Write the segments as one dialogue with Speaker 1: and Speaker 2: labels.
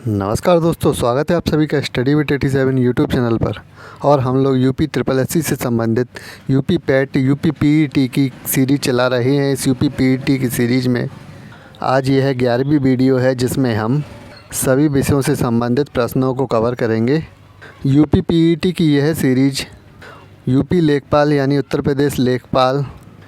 Speaker 1: नमस्कार दोस्तों, स्वागत है आप सभी का स्टडी विद 87 यूट्यूब चैनल पर। और हम लोग यूपी ट्रिपल एससी से संबंधित यूपी पैट यूपी पीईटी की सीरीज़ चला रहे हैं। इस यूपी पीईटी की सीरीज़ में आज यह 11वीं वीडियो है, जिसमें हम सभी विषयों से संबंधित प्रश्नों को कवर करेंगे। यूपी पीईटी की यह सीरीज़ यूपी लेखपाल यानी उत्तर प्रदेश लेखपाल,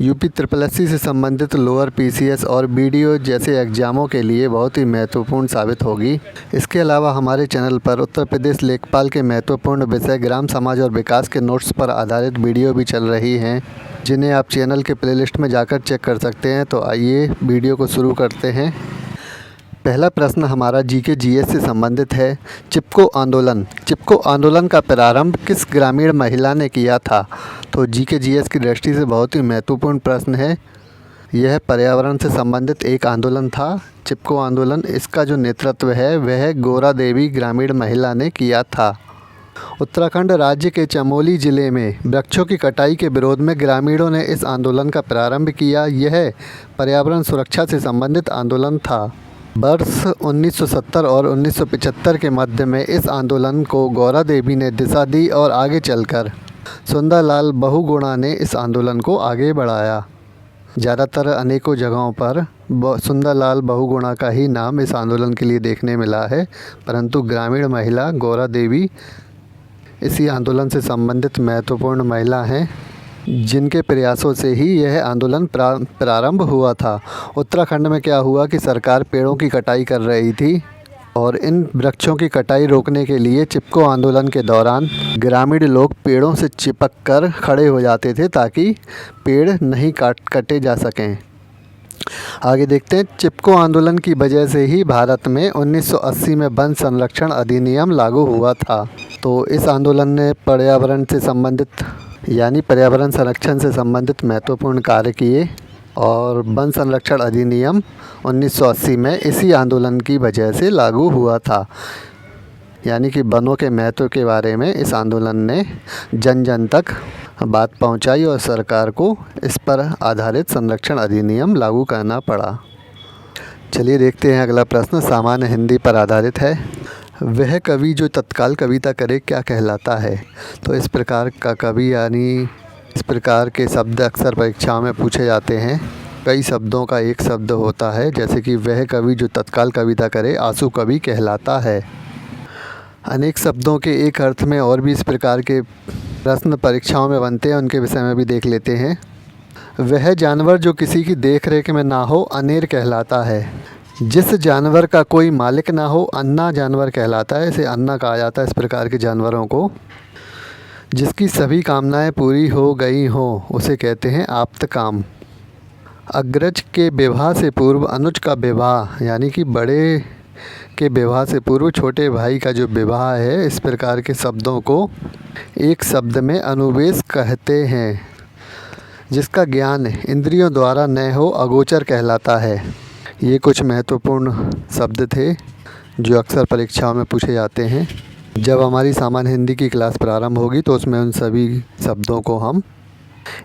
Speaker 1: यूपी ट्रिपल एससी से संबंधित लोअर पीसीएस और बीडीओ जैसे एग्ज़ामों के लिए बहुत ही महत्वपूर्ण साबित होगी। इसके अलावा हमारे चैनल पर उत्तर प्रदेश लेखपाल के महत्वपूर्ण विषय ग्राम समाज और विकास के नोट्स पर आधारित वीडियो भी चल रही हैं, जिन्हें आप चैनल के प्लेलिस्ट में जाकर चेक कर सकते हैं। तो आइए वीडियो को शुरू करते हैं। पहला प्रश्न हमारा जीके जीएस से संबंधित है। चिपको आंदोलन का प्रारंभ किस ग्रामीण महिला ने किया था? तो जीके जीएस की दृष्टि से बहुत ही महत्वपूर्ण प्रश्न है। यह पर्यावरण से संबंधित एक आंदोलन था, चिपको आंदोलन। इसका जो नेतृत्व है वह गोरा देवी ग्रामीण महिला ने किया था। उत्तराखंड राज्य के चमोली ज़िले में वृक्षों की कटाई के विरोध में ग्रामीणों ने इस आंदोलन का प्रारंभ किया। यह पर्यावरण सुरक्षा से संबंधित आंदोलन था। वर्ष 1970 और 1975 के मध्य में इस आंदोलन को गौरा देवी ने दिशा दी और आगे चलकर सुंदरलाल बहुगुणा ने इस आंदोलन को आगे बढ़ाया। ज़्यादातर अनेकों जगहों पर सुंदरलाल बहुगुणा का ही नाम इस आंदोलन के लिए देखने मिला है, परंतु ग्रामीण महिला गौरा देवी इसी आंदोलन से संबंधित महत्वपूर्ण महिला हैं, जिनके प्रयासों से ही यह आंदोलन प्रारंभ हुआ था। उत्तराखंड में क्या हुआ कि सरकार पेड़ों की कटाई कर रही थी और इन वृक्षों की कटाई रोकने के लिए चिपको आंदोलन के दौरान ग्रामीण लोग पेड़ों से चिपक कर खड़े हो जाते थे ताकि पेड़ नहीं कटे जा सकें। आगे देखते हैं। चिपको आंदोलन की वजह से ही भारत में 1980 में वन संरक्षण अधिनियम लागू हुआ था। तो इस आंदोलन ने पर्यावरण से संबंधित यानी पर्यावरण संरक्षण से संबंधित महत्वपूर्ण कार्य किए और वन संरक्षण अधिनियम 1980 में इसी आंदोलन की वजह से लागू हुआ था। यानी कि वनों के महत्व के बारे में इस आंदोलन ने जन जन तक बात पहुंचाई और सरकार को इस पर आधारित संरक्षण अधिनियम लागू करना पड़ा। चलिए देखते हैं अगला प्रश्न, सामान्य हिंदी पर आधारित है। वह कवि जो तत्काल कविता करे क्या कहलाता है? तो इस प्रकार का कवि यानी इस प्रकार के शब्द अक्सर परीक्षाओं में पूछे जाते हैं। कई शब्दों का एक शब्द होता है, जैसे कि वह कवि जो तत्काल कविता करे आंसू कवि कहलाता है। अनेक शब्दों के एक अर्थ में और भी इस प्रकार के प्रश्न परीक्षाओं में बनते हैं, उनके विषय में भी देख लेते हैं। वह जानवर जो किसी की देख रेख में ना हो अनेर कहलाता है। जिस जानवर का कोई मालिक ना हो अन्ना जानवर कहलाता है। इसे अन्ना कहा जाता है इस प्रकार के जानवरों को। जिसकी सभी कामनाएं पूरी हो गई हों उसे कहते हैं आप्तकाम। अग्रज के विवाह से पूर्व अनुज का विवाह यानी कि बड़े के विवाह से पूर्व छोटे भाई का जो विवाह है, इस प्रकार के शब्दों को एक शब्द में अनुवेश कहते हैं। जिसका ज्ञान इंद्रियों द्वारा न हो अगोचर कहलाता है। ये कुछ महत्वपूर्ण शब्द थे जो अक्सर परीक्षाओं में पूछे जाते हैं। जब हमारी सामान्य हिंदी की क्लास प्रारंभ होगी तो उसमें उन सभी शब्दों को हम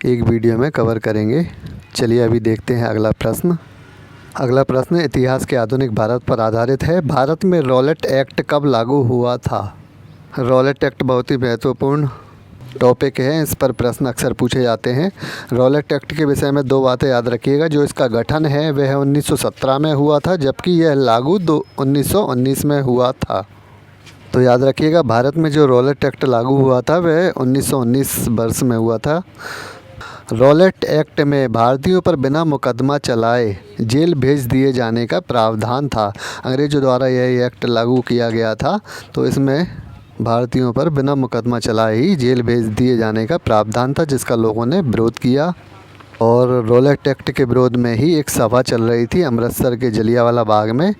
Speaker 1: एक वीडियो में कवर करेंगे। चलिए अभी देखते हैं अगला प्रश्न। अगला प्रश्न इतिहास के आधुनिक भारत पर आधारित है। भारत में रॉलेट एक्ट कब लागू हुआ था? रॉलेट एक्ट बहुत ही महत्वपूर्ण टॉपिक है, इस पर प्रश्न अक्सर पूछे जाते हैं। रॉलेट एक्ट के विषय में दो बातें याद रखिएगा। जो इसका गठन है वह 1917 में हुआ था, जबकि यह लागू 1919 में हुआ था। तो याद रखिएगा, भारत में जो रॉलेट एक्ट लागू हुआ था वह 1919 वर्ष में हुआ था। रॉलेट एक्ट में भारतीयों पर बिना मुकदमा चलाए जेल भेज दिए जाने का प्रावधान था। अंग्रेज़ों द्वारा यह एक्ट लागू किया गया था, तो इसमें भारतीयों पर बिना मुकदमा चलाए ही जेल भेज दिए जाने का प्रावधान था, जिसका लोगों ने विरोध किया। और रॉलेट एक्ट के विरोध में ही एक सभा चल रही थी अमृतसर के जलियांवाला बाग में,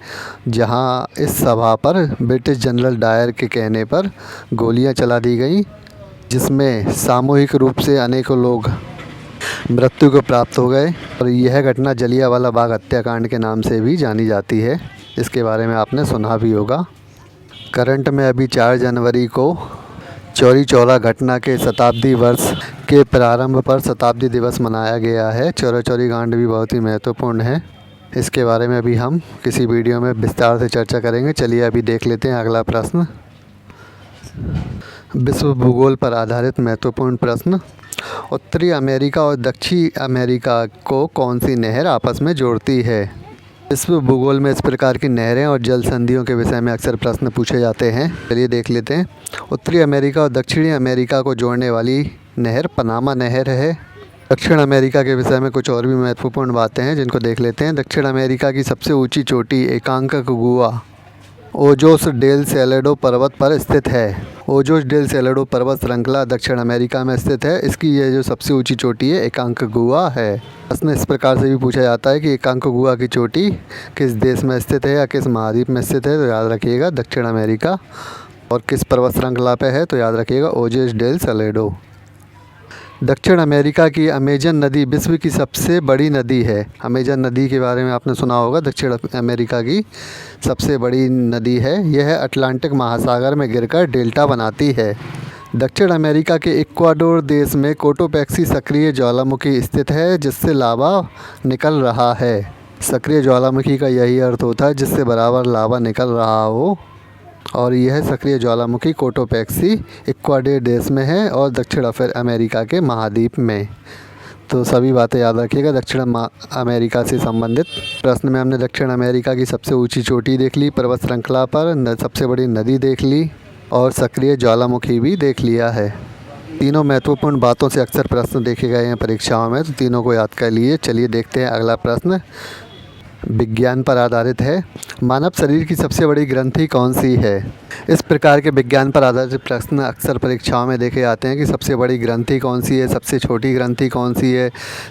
Speaker 1: जहां इस सभा पर ब्रिटिश जनरल डायर के कहने पर गोलियां चला दी गई, जिसमें सामूहिक रूप से अनेकों लोग मृत्यु को प्राप्त हो गए। और यह घटना जलियांवाला बाग हत्याकांड के नाम से भी जानी जाती है। इसके बारे में आपने सुना भी होगा। करंट में अभी 4 जनवरी को चौरी चौरा घटना के शताब्दी वर्ष के प्रारंभ पर शताब्दी दिवस मनाया गया है। चौरा चौरी कांड भी बहुत ही महत्वपूर्ण है। इसके बारे में अभी हम किसी वीडियो में विस्तार से चर्चा करेंगे। चलिए अभी देख लेते हैं अगला प्रश्न। विश्व भूगोल पर आधारित महत्वपूर्ण प्रश्न। उत्तरी अमेरिका और दक्षिणी अमेरिका को कौन सी नहर आपस में जोड़ती है? विश्व भूगोल में इस प्रकार की नहरें और जल संधियों के विषय में अक्सर प्रश्न पूछे जाते हैं। चलिए देख लेते हैं। उत्तरी अमेरिका और दक्षिणी अमेरिका को जोड़ने वाली नहर पनामा नहर है। दक्षिण अमेरिका के विषय में कुछ और भी महत्वपूर्ण बातें हैं जिनको देख लेते हैं। दक्षिण अमेरिका की सबसे ऊंची चोटी एकांकागुआ ओजोस डेल सैलेडो पर्वत पर स्थित है। ओजोस डेल सैलेडो पर्वत श्रृंखला दक्षिण अमेरिका में स्थित है। इसकी ये जो सबसे ऊंची चोटी है एकांकागुआ है। प्रश्न इस प्रकार से भी पूछा जाता है कि एकांकागुआ की चोटी किस देश में स्थित है या किस महाद्वीप में स्थित है, तो याद रखिएगा दक्षिण अमेरिका। और किस पर्वत श्रृंखला पे है, तो याद रखिएगा ओजोस डेल सैलेडो। दक्षिण अमेरिका की अमेजन नदी विश्व की सबसे बड़ी नदी है। अमेजन नदी के बारे में आपने सुना होगा, दक्षिण अमेरिका की सबसे बड़ी नदी है। यह अटलांटिक महासागर में गिरकर डेल्टा बनाती है। दक्षिण अमेरिका के इक्वाडोर देश में कोटोपैक्सी सक्रिय ज्वालामुखी स्थित है जिससे लावा निकल रहा है। सक्रिय ज्वालामुखी का यही अर्थ होता है जिससे बराबर लावा निकल रहा हो। और यह सक्रिय ज्वालामुखी कोटोपैक्सी इक्वाडोर देश में है और दक्षिण अमेरिका के महाद्वीप में। तो सभी बातें याद रखिएगा दक्षिण अमेरिका से संबंधित। प्रश्न में हमने दक्षिण अमेरिका की सबसे ऊंची चोटी देख ली, पर्वत श्रृंखला पर सबसे बड़ी नदी देख ली और सक्रिय ज्वालामुखी भी देख लिया है। तीनों महत्वपूर्ण बातों से अक्सर प्रश्न देखे गए हैं परीक्षाओं में, तो तीनों को याद कर लिए। चलिए देखते हैं अगला प्रश्न। विज्ञान पर आधारित है। मानव शरीर की सबसे बड़ी ग्रंथि कौन सी है? इस प्रकार के विज्ञान पर आधारित प्रश्न अक्सर परीक्षाओं में देखे जाते हैं कि सबसे बड़ी ग्रंथि कौन सी है, सबसे छोटी ग्रंथि कौन सी है,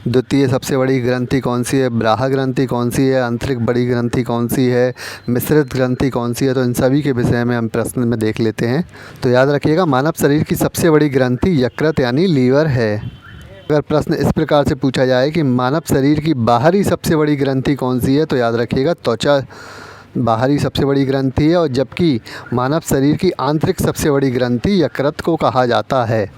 Speaker 1: द्वितीय सबसे बड़ी ग्रंथि कौन सी है, ब्राह ग्रंथि कौन सी है, आंतरिक बड़ी ग्रंथि कौन सी है, मिश्रित ग्रंथि कौन सी है। तो इन सभी के विषय में हम प्रश्न में देख लेते हैं। तो याद रखिएगा मानव शरीर की सबसे बड़ी ग्रंथि यकृत यानी लीवर है। अगर प्रश्न इस प्रकार से पूछा जाए कि मानव शरीर की बाहरी सबसे बड़ी ग्रंथि कौन सी है, तो याद रखिएगा त्वचा बाहरी सबसे बड़ी ग्रंथि है। और जबकि मानव शरीर की आंतरिक सबसे बड़ी ग्रंथि यकृत को कहा जाता है।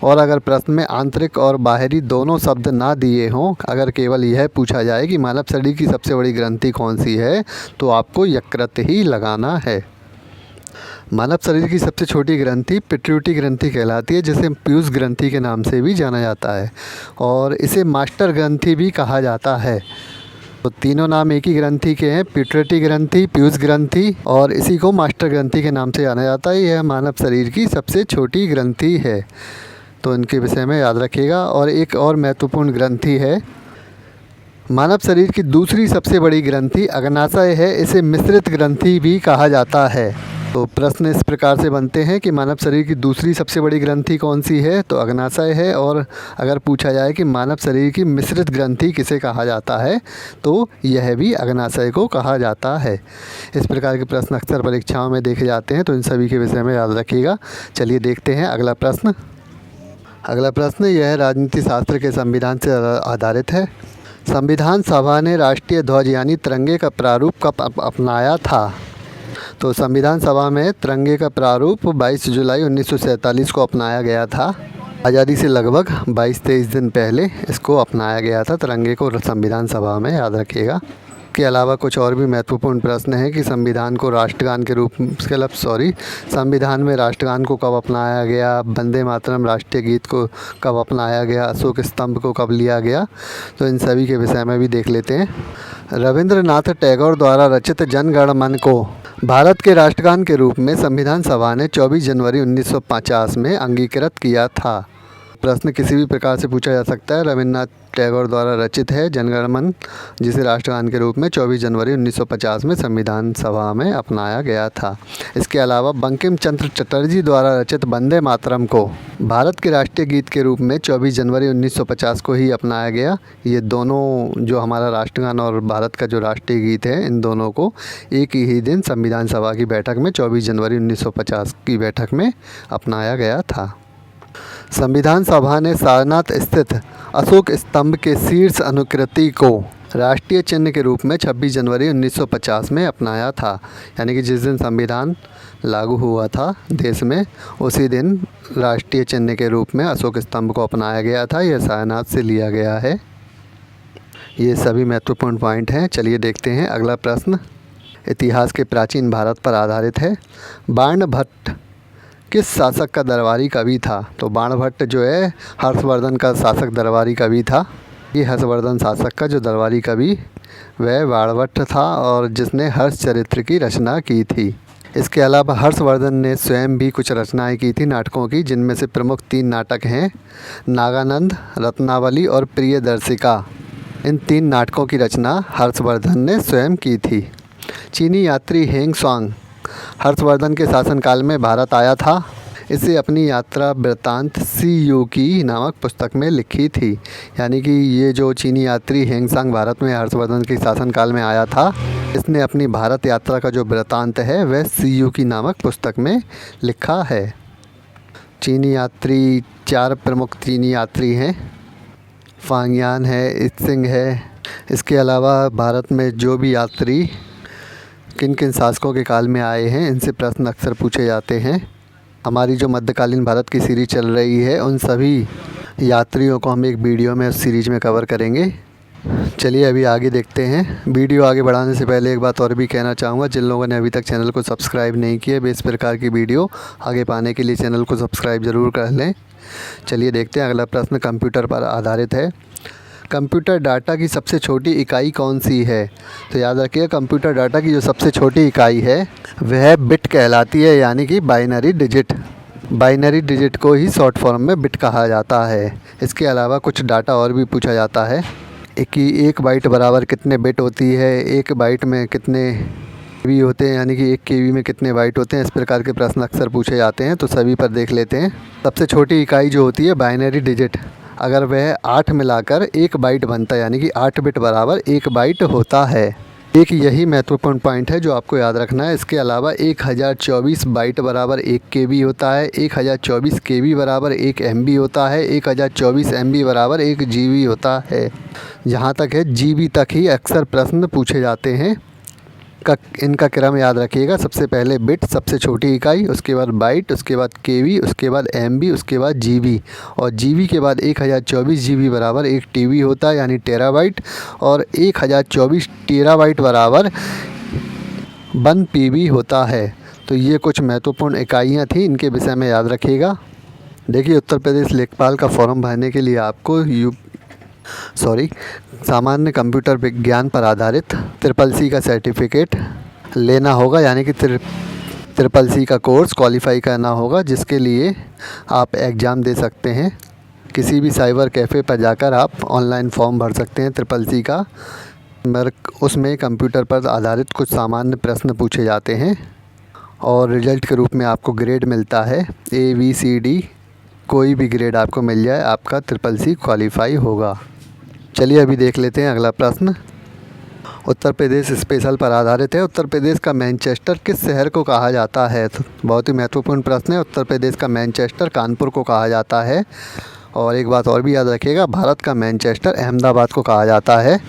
Speaker 1: और अगर प्रश्न में आंतरिक और बाहरी दोनों शब्द ना दिए हों, अगर केवल यह पूछा जाए कि मानव शरीर की सबसे बड़ी ग्रंथि कौन सी है, तो आपको यकृत ही लगाना है। मानव शरीर की सबसे छोटी ग्रंथि पिट्यूटरी ग्रंथि कहलाती है, जिसे पीयूष ग्रंथि के नाम से भी जाना जाता है और इसे मास्टर ग्रंथि भी कहा जाता है। तो तीनों नाम एक ही ग्रंथि के हैं, पिट्यूटरी ग्रंथि, पीयूष ग्रंथि और इसी को मास्टर ग्रंथि के नाम से जाना जाता है। यह मानव शरीर की सबसे छोटी ग्रंथि है, तो इनके विषय में याद रखिएगा। और एक और महत्वपूर्ण ग्रंथि है, मानव शरीर की दूसरी सबसे बड़ी ग्रंथि अग्नाशय है, इसे मिश्रित ग्रंथि भी कहा जाता है। तो प्रश्न इस प्रकार से बनते हैं कि मानव शरीर की दूसरी सबसे बड़ी ग्रंथि कौन सी है, तो अग्नाशय है। और अगर पूछा जाए कि मानव शरीर की मिश्रित ग्रंथि किसे कहा जाता है, तो यह भी अग्नाशय को कहा जाता है। इस प्रकार के प्रश्न अक्सर परीक्षाओं में देखे जाते हैं, तो इन सभी के विषय में याद रखिएगा। चलिए देखते हैं अगला प्रश्न। अगला प्रश्न यह राजनीति शास्त्र के संविधान से आधारित है। संविधान सभा ने राष्ट्रीय ध्वज यानी तिरंगे का प्रारूप कब अपनाया था? तो संविधान सभा में तिरंगे का प्रारूप 22 जुलाई 1947 को अपनाया गया था। आज़ादी से लगभग 22-23 दिन पहले इसको अपनाया गया था, तिरंगे को संविधान सभा में, याद रखिएगा। के अलावा कुछ और भी महत्वपूर्ण प्रश्न है कि संविधान को राष्ट्रगान के रूप संविधान में राष्ट्रगान को कब अपनाया गया, वंदे मातरम राष्ट्रीय गीत को कब अपनाया गया, अशोक स्तंभ को कब लिया गया, तो इन सभी के विषय में भी देख लेते हैं। रविंद्रनाथ टैगोर द्वारा रचित जन गण मन को भारत के राष्ट्रगान के रूप में संविधान सभा ने 24 जनवरी 1950 में अंगीकृत किया था। प्रश्न किसी भी प्रकार से पूछा जा सकता है। रविन्द्रनाथ टैगोर द्वारा रचित है जन गण मन, जिसे राष्ट्रगान के रूप में 24 जनवरी 1950 में संविधान सभा में अपनाया गया था। इसके अलावा बंकिम चंद्र चटर्जी द्वारा रचित वंदे मातरम को भारत के राष्ट्रीय गीत के रूप में 24 जनवरी 1950 को ही अपनाया गया। ये दोनों जो हमारा राष्ट्रगान और भारत का जो राष्ट्रीय गीत है, इन दोनों को एक ही दिन संविधान सभा की बैठक में 24 जनवरी 1950 की बैठक में अपनाया गया था। संविधान सभा ने सारनाथ स्थित अशोक स्तंभ के शीर्ष अनुकृति को राष्ट्रीय चिन्ह के रूप में 26 जनवरी 1950 में अपनाया था। यानी कि जिस दिन संविधान लागू हुआ था देश में, उसी दिन राष्ट्रीय चिन्ह के रूप में अशोक स्तंभ को अपनाया गया था। यह सारनाथ से लिया गया है। ये सभी महत्वपूर्ण पॉइंट हैं। चलिए देखते हैं अगला प्रश्न। इतिहास के प्राचीन भारत पर आधारित है। बाणभट्ट किस शासक का दरबारी कवि था? तो बाणभट्ट जो है हर्षवर्धन का शासक दरबारी कवि था। ये हर्षवर्धन शासक का जो दरबारी कवि वह बाणभट्ट था और जिसने हर्षचरित्र की रचना की थी। इसके अलावा हर्षवर्धन ने स्वयं भी कुछ रचनाएं की थी नाटकों की, जिनमें से प्रमुख 3 नाटक हैं नागानंद, रत्नावली और प्रियदर्शिका। इन 3 नाटकों की रचना हर्षवर्धन ने स्वयं की थी। चीनी यात्री हेंग सांग हर्षवर्धन के शासनकाल में भारत आया था। इसे अपनी यात्रा वृत्तांत सी यू की नामक पुस्तक में लिखी थी। यानी कि ये जो चीनी यात्री हेंग सांग भारत में हर्षवर्धन के शासनकाल में आया था, इसने अपनी भारत यात्रा का जो वृत्तांत है वह सी यू की नामक पुस्तक में लिखा है। चीनी यात्री 4 प्रमुख चीनी यात्री हैं। फांगयान है, इत्सिंग है। इसके अलावा भारत में जो भी यात्री किन किन शासकों के काल में आए हैं, इनसे प्रश्न अक्सर पूछे जाते हैं। हमारी जो मध्यकालीन भारत की सीरीज़ चल रही है, उन सभी यात्रियों को हम एक वीडियो में उस सीरीज़ में कवर करेंगे। चलिए अभी आगे देखते हैं। वीडियो आगे बढ़ाने से पहले एक बात और भी कहना चाहूँगा, जिन लोगों ने अभी तक चैनल को सब्सक्राइब नहीं किया, वे इस प्रकार की वीडियो आगे पाने के लिए चैनल को सब्सक्राइब ज़रूर कर लें। चलिए देखते हैं। अगला प्रश्न कंप्यूटर पर आधारित है। कंप्यूटर डाटा की सबसे छोटी इकाई कौन सी है? तो याद रखिए, कंप्यूटर डाटा की जो सबसे छोटी इकाई है वह बिट कहलाती है, यानी कि बाइनरी डिजिट। बाइनरी डिजिट को ही शॉर्ट फॉर्म में बिट कहा जाता है। इसके अलावा कुछ डाटा और भी पूछा जाता है कि 1 बाइट बराबर कितने बिट होती है, 1 बाइट में कितने केबी होते हैं, यानी कि 1 केबी में कितने बाइट होते हैं। इस प्रकार के प्रश्न अक्सर पूछे जाते हैं, तो सभी पर देख लेते हैं। सबसे छोटी इकाई जो होती है बाइनरी डिजिट, अगर वह 8 मिलाकर 1 बाइट बनता है, यानी कि 8 बिट बराबर 1 बाइट होता है। एक यही महत्वपूर्ण पॉइंट है जो आपको याद रखना है। इसके अलावा 1024 बाइट बराबर 1 केबी होता है, 1024 केबी बराबर 1 एमबी होता है, 1024 एमबी बराबर 1 जीबी होता है। जहाँ तक है जीबी तक ही अक्सर प्रश्न पूछे जाते हैं। इनका क्रम याद रखिएगा। सबसे पहले बिट, सबसे छोटी इकाई, उसके बाद बाइट, उसके बाद केबी, उसके बाद एमबी, उसके बाद जीबी, और जीबी के बाद 1024 जीबी बराबर 1 टीबी होता है, यानी टेराबाइट, और 1024 टेराबाइट बराबर 1 पीबी होता है। तो ये कुछ महत्वपूर्ण इकाइयाँ थी, इनके विषय में याद रखिएगा। देखिए, उत्तर प्रदेश लेखपाल का फॉर्म भरने के लिए आपको सामान्य कंप्यूटर विज्ञान पर आधारित CCC का सर्टिफिकेट लेना होगा, यानी कि CCC का कोर्स क्वालिफाई करना होगा, जिसके लिए आप एग्ज़ाम दे सकते हैं। किसी भी साइबर कैफ़े पर जाकर आप ऑनलाइन फॉर्म भर सकते हैं CCC का। उसमें कंप्यूटर पर आधारित कुछ सामान्य प्रश्न पूछे जाते हैं और रिजल्ट के रूप में आपको ग्रेड मिलता है ABCD। कोई भी ग्रेड आपको मिल जाए, आपका CCC क्वालिफाई होगा। चलिए अभी देख लेते हैं अगला प्रश्न। उत्तर प्रदेश स्पेशल पर आधारित है। उत्तर प्रदेश का मैनचेस्टर किस शहर को कहा जाता है? तो बहुत ही महत्वपूर्ण प्रश्न है। उत्तर प्रदेश का मैनचेस्टर कानपुर को कहा जाता है। और एक बात और भी याद रखिएगा, भारत का मैनचेस्टर अहमदाबाद को कहा जाता है।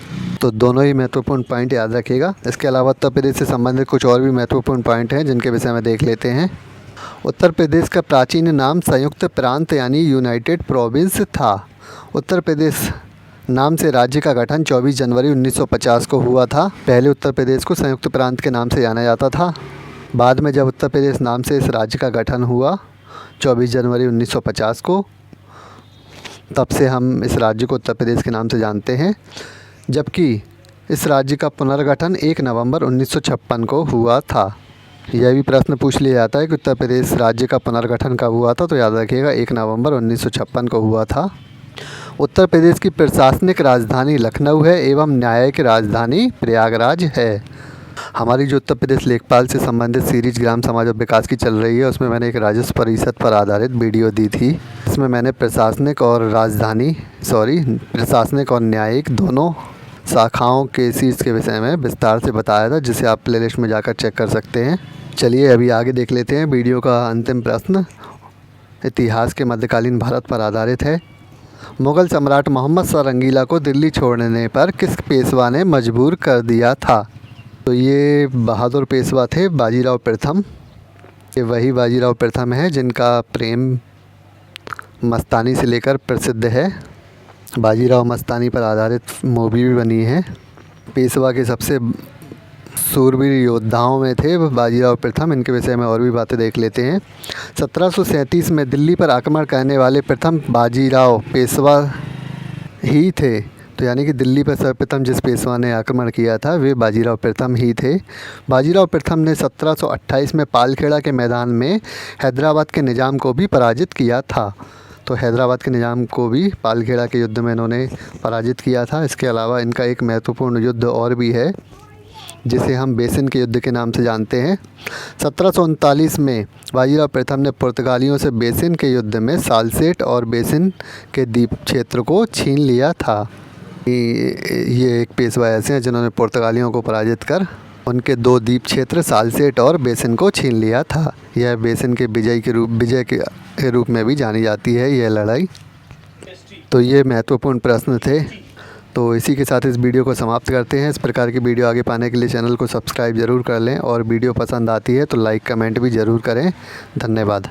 Speaker 1: तो दोनों ही महत्वपूर्ण पॉइंट याद रखिएगा। इसके अलावा उत्तर प्रदेश से संबंधित कुछ और भी महत्वपूर्ण पॉइंट हैं, जिनके विषय में देख लेते हैं। उत्तर प्रदेश का प्राचीन नाम संयुक्त प्रांत यानी यूनाइटेड प्रोविंस था। उत्तर प्रदेश नाम से राज्य का गठन 24 जनवरी 1950 को हुआ था। पहले उत्तर प्रदेश को संयुक्त प्रांत के नाम से जाना जाता था। बाद में जब उत्तर प्रदेश नाम से इस राज्य का गठन हुआ 24 जनवरी 1950 को, तब से हम इस राज्य को उत्तर प्रदेश के नाम से जानते हैं। जबकि इस राज्य का पुनर्गठन 1 नवंबर 1956 को हुआ था। यह भी प्रश्न पूछ लिया जाता है कि उत्तर प्रदेश राज्य का पुनर्गठन कब हुआ था, तो याद रखिएगा 1 नवंबर 1956 को हुआ था। उत्तर प्रदेश की प्रशासनिक राजधानी लखनऊ है एवं न्यायिक राजधानी प्रयागराज है। हमारी जो उत्तर प्रदेश लेखपाल से संबंधित सीरीज ग्राम समाज और विकास की चल रही है, उसमें मैंने एक राजस्व परिषद पर आधारित वीडियो दी थी। इसमें मैंने प्रशासनिक और न्यायिक दोनों शाखाओं के सीट्स के विषय में विस्तार से बताया था, जिसे आप प्लेलिस्ट में जाकर चेक कर सकते हैं। चलिए अभी आगे देख लेते हैं। वीडियो का अंतिम प्रश्न इतिहास के मध्यकालीन भारत पर आधारित है। मुग़ल सम्राट मोहम्मद शाह रंगीला को दिल्ली छोड़ने पर किस पेशवा ने मजबूर कर दिया था? तो ये बहादुर पेशवा थे, बाजीराव प्रथम। ये वही बाजीराव प्रथम है जिनका प्रेम मस्तानी से लेकर प्रसिद्ध है। बाजीराव मस्तानी पर आधारित मूवी भी बनी है। पेशवा के सबसे सूरवीर योद्धाओं में थे बाजीराव प्रथम। इनके विषय में और भी बातें देख लेते हैं। 1737 में दिल्ली पर आक्रमण करने वाले प्रथम बाजीराव पेशवा ही थे। तो यानी कि दिल्ली पर सर्वप्रथम जिस पेशवा ने आक्रमण किया था वे बाजीराव प्रथम ही थे। बाजीराव प्रथम ने 1728 में पालखेड़ा के मैदान में हैदराबाद के निज़ाम को भी पराजित किया था। तो हैदराबाद के निज़ाम को भी पालखेड़ा के युद्ध में इन्होंने पराजित किया था। इसके अलावा इनका एक महत्वपूर्ण युद्ध और भी है जिसे हम बेसिन के युद्ध के नाम से जानते हैं। 1739 में बाजीराव प्रथम ने पुर्तगालियों से बेसिन के युद्ध में सालसेट और बेसिन के द्वीप क्षेत्र को छीन लिया था। ये एक पेशवा ऐसे हैं जिन्होंने पुर्तगालियों को पराजित कर उनके 2 द्वीप क्षेत्र सालसेट और बेसिन को छीन लिया था। यह बेसिन के विजय के रूप में भी जानी जाती है यह लड़ाई। तो ये महत्वपूर्ण प्रश्न थे। तो इसी के साथ इस वीडियो को समाप्त करते हैं। इस प्रकार की वीडियो आगे पाने के लिए चैनल को सब्सक्राइब ज़रूर कर लें और वीडियो पसंद आती है तो लाइक कमेंट भी ज़रूर करें। धन्यवाद।